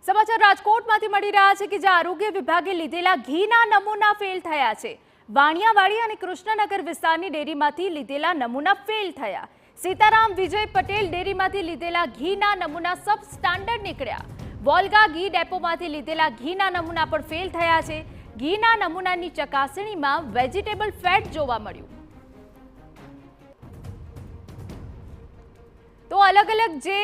સમાચાર રાજકોટમાંથી મળી રહ્યા છે કે જ્યાં આરોગ્ય વિભાગે લીધેલા ઘીના નમૂના ફેલ થયા છે। વાણિયાવાડી અને કૃષ્ણનગર વિસ્તારની ડેરીમાંથી લીધેલા નમૂના ફેલ થયા। સીતારામ વિજય પટેલ ડેરીમાંથી લીધેલા ઘીના નમૂના સબ સ્ટાન્ડર્ડ નીકળ્યા। વોલ્ગા ઘી ડેપોમાંથી લીધેલા ઘીના નમૂના પણ ફેલ થયા છે। ઘીના નમૂનાની ચકાસણીમાં વેજીટેબલ ફેટ જોવા મળ્યું। તો अलग अलग जे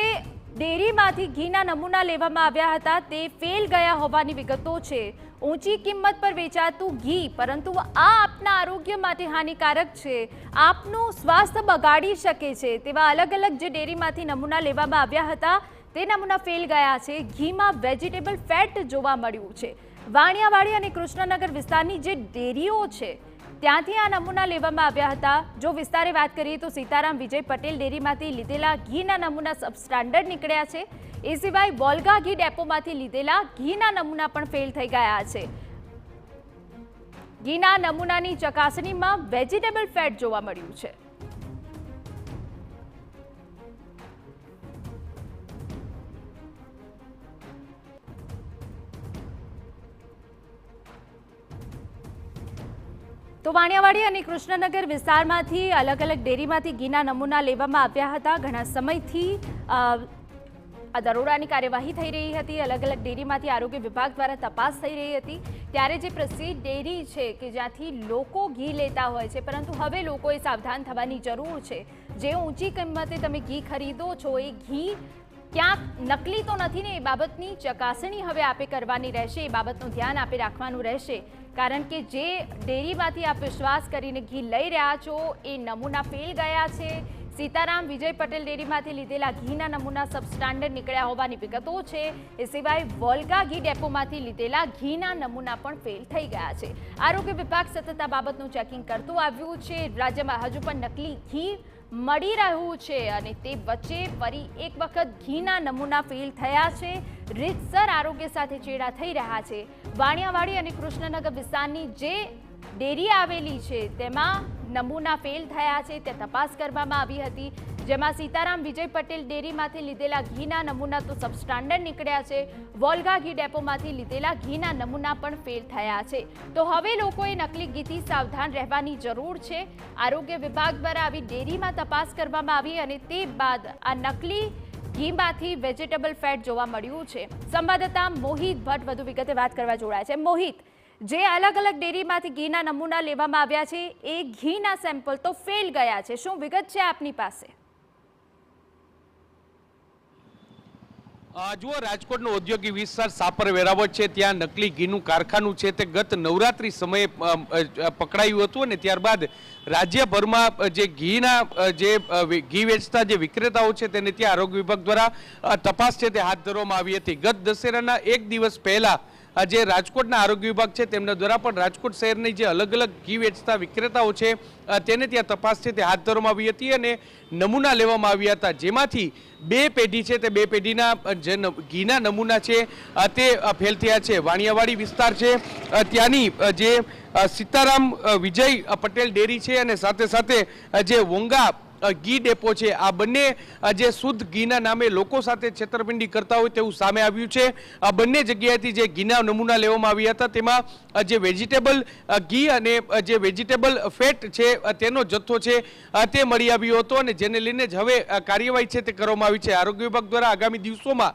डेरीमांथी घीना नमूना लेवामां आव्या हता ते फेल गया होवानी विगतो छे। ऊंची किंमत पर वेचातुं घी परंतु आ आपना आरोग्य माटे हानिकारक छे, आपनुं स्वास्थ्य बगाड़ी शके छे तेवा अलग अलग जे डेरीमांथी नमूना लेवामां आव्या हता ते नमूना फेल गया छे। घीमां वेजीटेबल फेट जोवा मळ्युं छे। वाणियावाड़ी अने कृष्णनगर विस्तारनी जे डेरीओ छे ત્યાંથી આ નમૂના લેવામાં આવ્યા હતા। જો વિસ્તારે વાત કરીએ તો સીતારામ વિજય પટેલ ડેરીમાંથી લીધેલા ઘીના નમૂના સબ સ્ટાન્ડર્ડ નીકળ્યા છે। એ સિવાય વોલ્ગા ઘી ડેપોમાંથી લીધેલા ઘીના નમૂના પણ ફેલ થઈ ગયા છે। ઘીના નમૂનાની ચકાસણીમાં વેજીટેબલ ફેટ જોવા મળ્યું છે। तो वाणियावाड़ी और कृष्णनगर विस्तार में अलग अलग डेरी में घीना नमूना लेवामां आव्या हता। घणा समयथी दरोड़ानी कार्यवाही थई रही हती। अलग अलग डेरी में आरोग्य विभाग द्वारा तपास थई रही हती। त्यारे जे प्रसिद्ध डेरी छे के ज्यांथी लोको घी लेता होय छे परंतु हवे लोकोए सावधान थवानी जरूर छे। जे ऊंची किंमते तमे घी खरीदो छो ए घी क्यांक नकली तो नहीं ने, ए बाबतनी चकासणी हवे आपे करवानी रहेशे। ए बाबतनुं ध्यान आपे राखवानुं रहेशे कारण के जे डेरीमांथी आप विश्वास करीने घी लई रह्या छो ए नमूना फेल गया छे। सीताराम विजय पटेल डेरीमांथी लीधेला घीना नमूना सब स्टान्डर्ड निकळ्या होवानी विगतो छे। ए सिवाय वोल्गा घी डेपोमांथी लीधेला घीना नमूना पण फेल थई गया छे। आरोग्य विभाग सतत आ बाबतनुं चेकिंग करतुं आव्युं छे। राज्यमां हजू पण नकली घी मળી રહ્યું છે અને તે વચ્ચે ફરી એક વખત ઘીના નમૂના ફેલ થયા છે। રીતસર આરોગ્ય સાથે ચેડા થઈ રહ્યા છે। વાણિયાવાડી અને કૃષ્ણનગર વિસ્તારની જે ડેરી આવેલી છે તેમાં નમૂના ફેલ થયા છે તે તપાસ કરવામાં આવી હતી, જેમાં સીતારામ વિજય પટેલ ડેરીમાંથી લીધેલા ઘીના નમૂના તો સબ સ્ટાન્ડર્ડ નીકળ્યા છે। વોલ્ગા ઘી ડેપોમાંથી લીધેલા ઘીના નમૂના પણ ફેલ થયા છે। તો હવે લોકોએ નકલી ઘીથી સાવધાન રહેવાની જરૂર છે। આરોગ્ય વિભાગ દ્વારા આવી ડેરીમાં તપાસ કરવામાં આવી અને તે બાદ આ નકલી ઘીમાંથી વેજીટેબલ ફેટ જોવા મળ્યું છે। સંવાદદાતા મોહિત ભટ્ટ વધુ વિગતે વાત કરવા જોડાયા છે। મોહિત, જે अलग अलग डेरी में घीना नमूना लेवामां आव्या छे ए घीना सेम्पल तो फेल गया छे, शुं विगत छे आपनी पासे? जुओ, राजकोटनो औद्योगिक विस्तार सापर वेरावट है, त्यां नकली घीनु कारखानु है ते गत नवरात्रि समय पकड़ायुं हतुं अने त्यारबाद राज्यभरमां जे घीना जे घी वेचता जे विक्रेताओ छे तेने त्यां आरोग्य विभाग द्वारा तपास छे ते हाथ धरवामां आवी हती। गत दशेराना एक दिवस पहला जे राजकोटना आरोग्य विभाग है तेमना द्वारा पण राजकोट शहेरनी जे अलग अलग घी वेचता विक्रेताओ छे तेने त्यां तपास छे ते हाथ धरवामां आवी हती अने नमूना लेवामां आव्या हता, जेमांथी बे पेढी छे ते बे पेढीना जे घीना नमूना छे ते फेल थया छे। वाणियावाड़ी विस्तार छे त्यानी जे सीताराम विजय पटेल डेरी छे अने साथे साथे जे वोंगा घी डेपो है आ बने जे शुद्ध घीना नामे लोको साथे छेतरपिंडी करता होय तेवुं सामे आव्युं छे। आ बने जग्याएथी जे घीना नमूना लेवामां आव्या हता तेमां जे वेजिटेबल घी अने जे वेजिटेबल फेट छे तेनो जथ्थो छे ते मळी आव्यो हतो अने जेने लईने ज हवे कार्यवाही छे ते करवामां आवी छे। आरोग्य विभाग द्वारा आगामी दिवसोमां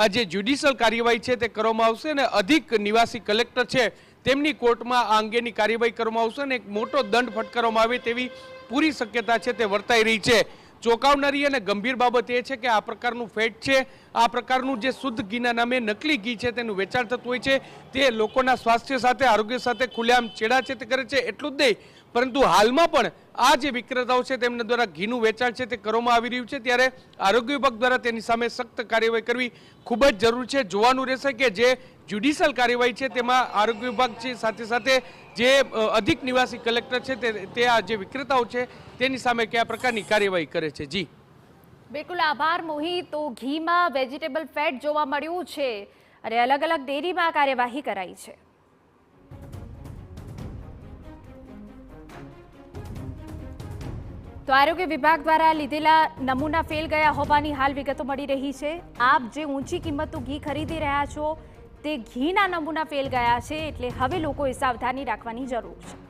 जे ज्युडिशियल कार्यवाही छे ते करवामां आवशे अने अधिक निवासी कलेक्टर छे तेमनी कोर्टमां आ अंगेनी कार्यवाही करवामां आवशे अने एक मोटो दंड फटकारवामां आवे तेवी पूरी शक्यता है ते वर्ताई रही है। चौंकावनारी अने गंभीर बाबत ए छे के आ प्रकारनुं फेट छे, आ प्रकारनुं जे शुद्ध घीना नामे नकली घी छे तेनुं वेचाण थतुं होय छे ते लोकोना स्वास्थ्य साथे आरोग्य साथे खुलेआम छेड़ा छे ते करे छे। एटલું જ નહીં परंतु हालमां पण आ जे विक्रेताओ छे तेमना द्वारा घीनुं वेचाण छे ते करवामां आवी रह्युं छे, त्यारे आरोग्य विभाग द्वारा तेनी सामे सख्त कार्यवाही करवी खूब ज जरूरी छे। जोवानुं रहेशे के जे ज्युडिशियल कार्यवाही छे तेमां आरोग्य विभाग छे साथे साथे जे अधिक निवासी कलेक्टर छे ते आ जे विक्रेताओ छे तेनी सामे क्या प्रकारनी कार्यवाही करे छे। जी बिल्कुल आभार मोहित। तो घी में वेजिटेबल फेट जोवा मळ्युं छे अने अलग अलग डेरी में कार्यवाही कराई छे। તો આરોગ્ય વિભાગ દ્વારા લીધેલા નમૂના ફેલ ગયા હોવાની હાલ વિગતો મળી રહી છે. આપ જે ઊંચી કિંમતનું ઘી ખરીદી રહ્યા છો તે ઘીના નમૂના ફેલ ગયા છે, એટલે હવે લોકોએ સાવધાની રાખવાની જરૂર છે.